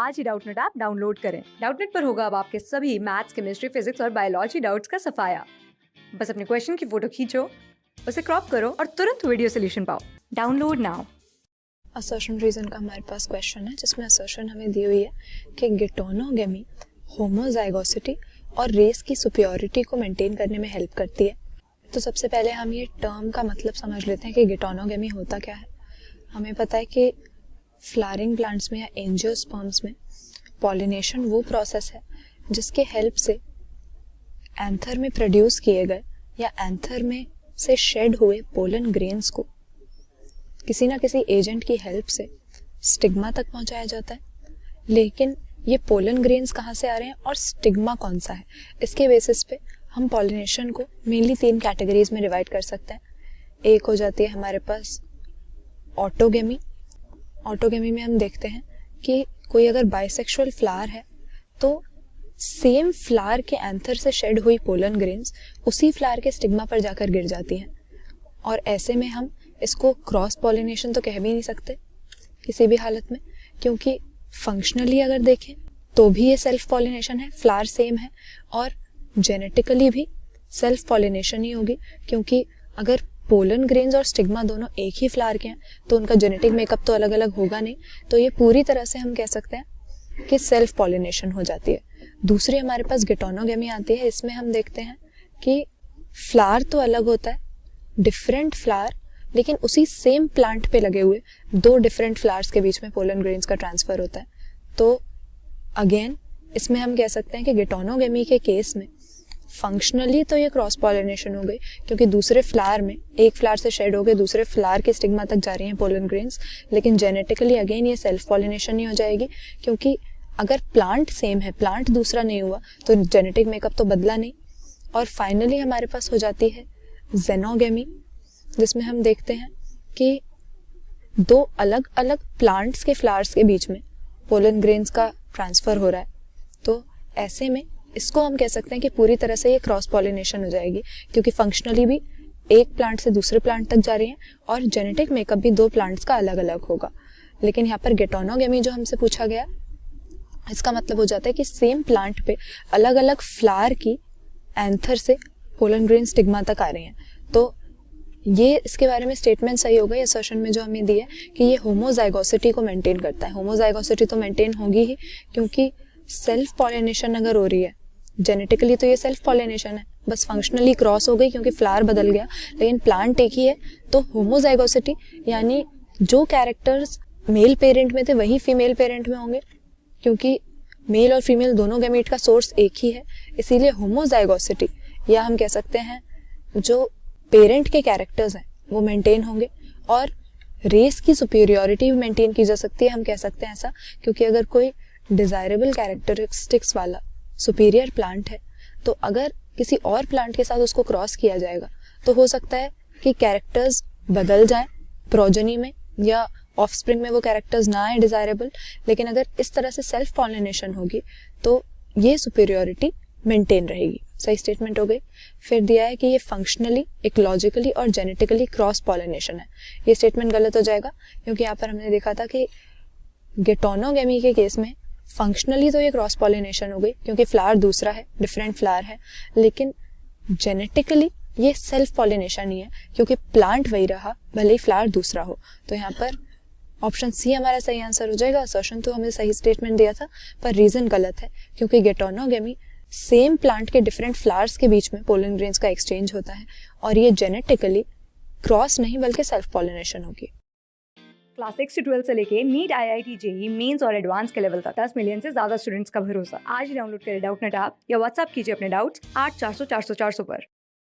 आज ही Doubtnut app download करें। Doubtnut पर होगा अब आपके सभी मैथ्स, केमिस्ट्री, फिजिक्स और बायोलॉजी डाउट्स का सफाया। बस अपने क्वेश्चन की फोटो खींचो, उसे क्रॉप करो और तुरंत वीडियो सोल्यूशन पाओ। Download now. असर्शन रीजन का हमारे पास क्वेश्चन है जिसमें असर्शन हमें दी हुई है कि गिटोनोगेमी होमोजाइगोसिटी और रेस की सुपियोरिटी को मेंटेन करने में हेल्प करती है। तो सबसे पहले हम ये टर्म का मतलब समझ लेते हैं कि गिटोनोगेमी होता क्या है। हमें पता है कि फ्लावरिंग प्लांट्स में या एंजियोस्पर्म्स में पॉलिनेशन वो प्रोसेस है जिसके हेल्प से एंथर में प्रोड्यूस किए गए या एंथर में से शेड हुए पोलन ग्रेन्स को किसी ना किसी एजेंट की हेल्प से स्टिग्मा तक पहुंचाया जाता है। लेकिन ये पोलन ग्रेन्स कहाँ से आ रहे हैं और स्टिग्मा कौन सा है, इसके बेसिस पे हम पॉलिनेशन को मेनली 3 कैटेगरीज में डिवाइड कर सकते हैं। एक हो जाती है हमारे पास ऑटोगेमी। ऑटोगेमी में हम देखते हैं कि कोई अगर बाइसेक्सुअल फ्लावर है तो सेम फ्लावर के एंथर से शेड हुई पोलन ग्रेन्स उसी फ्लावर के स्टिग्मा पर जाकर गिर जाती हैं, और ऐसे में हम इसको क्रॉस पॉलिनेशन तो कह भी नहीं सकते किसी भी हालत में, क्योंकि फंक्शनली अगर देखें तो भी ये सेल्फ पॉलिनेशन है, फ्लावर सेम है, और जेनेटिकली भी सेल्फ पॉलिनेशन ही होगी, क्योंकि अगर पोलन ग्रेन्स और स्टिग्मा दोनों एक ही फ्लावर के हैं तो उनका जेनेटिक मेकअप तो अलग अलग होगा नहीं, तो ये पूरी तरह से हम कह सकते हैं कि सेल्फ पॉलिनेशन हो जाती है। दूसरी हमारे पास गिटोनोगेमी आती है। इसमें हम देखते हैं कि फ्लावर तो अलग होता है, डिफरेंट फ्लावर, लेकिन उसी सेम प्लांट पे लगे हुए 2 डिफरेंट फ्लावर्स के बीच में पोलन ग्रेन्स का ट्रांसफर होता है। तो अगेन इसमें हम कह सकते हैं कि गिटोनोगेमी के केस में फंक्शनली तो ये क्रॉस पॉलिनेशन हो गई, क्योंकि दूसरे फ्लावर में एक फ्लावर से शेड हो गए दूसरे फ्लावर के स्टिग्मा तक जा रही हैं पोलन ग्रेन्स, लेकिन जेनेटिकली अगेन ये सेल्फ पॉलिनेशन नहीं हो जाएगी, क्योंकि अगर प्लांट सेम है, प्लांट दूसरा नहीं हुआ तो जेनेटिक मेकअप तो बदला नहीं। और फाइनली हमारे पास हो जाती है जेनोगेमी, जिसमें हम देखते हैं कि 2 अलग अलग प्लांट्स के फ्लावर्स के बीच में पोलन ग्रेन्स का ट्रांसफर हो रहा है। तो ऐसे में इसको हम कह सकते हैं कि पूरी तरह से ये क्रॉस पॉलिनेशन हो जाएगी, क्योंकि फंक्शनली भी एक प्लांट से दूसरे प्लांट तक जा रही है और जेनेटिक मेकअप भी 2 प्लांट्स का अलग अलग होगा। लेकिन यहाँ पर गिटोनोगेमी जो हमसे पूछा गया, इसका मतलब हो जाता है कि सेम प्लांट पे अलग अलग फ्लावर की एंथर से पोलन ग्रेन स्टिग्मा तक आ रही हैं। तो ये इसके बारे में स्टेटमेंट सही हो गई असर्शन में जो हमें दी है कि ये होमोजाइगोसिटी को मेंटेन करता है। होमोजाइगोसिटी तो मेंटेन होगी ही, क्योंकि सेल्फ पॉलिनेशन अगर हो रही है जेनेटिकली तो ये सेल्फ पॉलिनेशन है, बस फंक्शनली क्रॉस हो गई क्योंकि फ्लावर बदल गया, लेकिन प्लांट एक ही है। तो होमोजाइगोसिटी यानी जो कैरेक्टर्स मेल पेरेंट में थे वही फीमेल पेरेंट में होंगे, क्योंकि मेल और फीमेल दोनों गैमीट का सोर्स एक ही है, इसीलिए होमोजाइगोसिटी, या हम कह सकते हैं जो पेरेंट के कैरेक्टर्स हैं वो मेंटेन होंगे, और रेस की सुपीरियोरिटी भी मेंटेन की जा सकती है, हम कह सकते हैं ऐसा, क्योंकि अगर कोई डिजायरेबल कैरेक्टरिस्टिक्स वाला सुपीरियर प्लांट है तो अगर किसी और प्लांट के साथ उसको क्रॉस किया जाएगा तो हो सकता है कि कैरेक्टर्स बदल जाएं प्रोजेनी में, या ऑफस्प्रिंग में वो कैरेक्टर्स ना आए डिजायरेबल, लेकिन अगर इस तरह से सेल्फ पॉलिनेशन होगी तो ये सुपीरियोरिटी मेंटेन रहेगी। सही स्टेटमेंट हो गई। फिर दिया है कि ये फंक्शनली, इकोलॉजिकली और जेनेटिकली क्रॉस पॉलिनेशन है। ये स्टेटमेंट गलत हो जाएगा, क्योंकि यहाँ पर हमने देखा था कि गिटोनोगेमी के केस में फंक्शनली तो ये क्रॉस पॉलिनेशन हो गई क्योंकि फ्लावर दूसरा है, डिफरेंट फ्लावर है, लेकिन जेनेटिकली ये सेल्फ पॉलिनेशन ही है, क्योंकि प्लांट वही रहा भले ही फ्लावर दूसरा हो। तो यहाँ पर ऑप्शन सी हमारा सही आंसर हो जाएगा। असर्शन तो हमें सही स्टेटमेंट दिया था पर रीजन गलत है, क्योंकि गिटोनोगेमी सेम प्लांट के डिफरेंट फ्लावर्स के बीच में पोलन ग्रेन्स का एक्सचेंज होता है, और ये जेनेटिकली क्रॉस नहीं बल्कि सेल्फ पॉलिनेशन होगी। क्लास 6 से 12 से लेके नीट, IIT, JEE मेंस और एडवांस के लेवल तक 10 मिलियन से ज्यादा स्टूडेंट्स का भरोसा। आज ही डाउनलोड करें डाउटनेट ऐप या व्हाट्सएप कीजिए अपने डाउट्स 8400 400 400 पर।